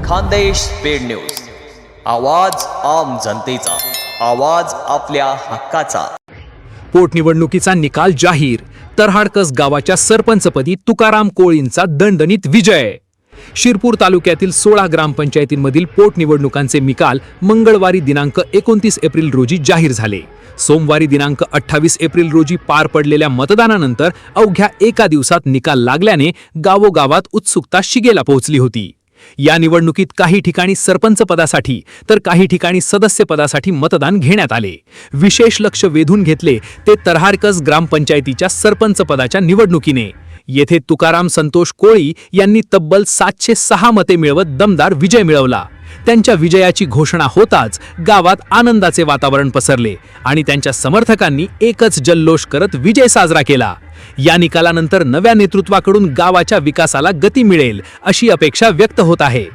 Khandesh speed news, आवाज आम जनतेचा, आवाज आपल्या हक्काचा। पोटनिवडणुकीचा निकाल जाहीर। तरहाडकस गावाच्या सरपंचपदी तुकाराम कोळींचा दणदणीत विजय। शिरपूर तालुक्यातील 16 ग्रामपंचायतींमधील पोटनिवडणुकांचे निकाल मंगळवारी दिनांक 29 एप्रिल रोजी जाहीर झाले। सोमवारी दिनांक 28 एप्रिल रोजी पार पडलेल्या मतदानानंतर अवघ्या एका दिवसात निकाल लागल्याने गावोगावात उत्सुकता शिगेला पोहोचली होती। या निवडणुकीत काही ठिकाणी सरपंच पदासाठी तर काही ठिकाणी सदस्य पदासाठी मतदान घेण्यात आले। विशेष लक्ष वेधून घेतले ते तरहाडकस ग्रामपंचायतीच्या सरपंच पदाच्या निवडणुकीने। येथे तुकाराम संतोष कोळी यांनी तब्बल 706 मते मिळवत दमदार विजय मिळवला। त्यांच्या विजयाची घोषणा होताच गावात आनंदाचे वातावरण पसरले आणि त्यांच्या समर्थकांनी एकच जल्लोष करत विजय साजरा केला। या निकालानंतर नव्या नेतृत्वाकडून गावाच्या विकासाला गती मिळेल अशी अपेक्षा व्यक्त होत आहे।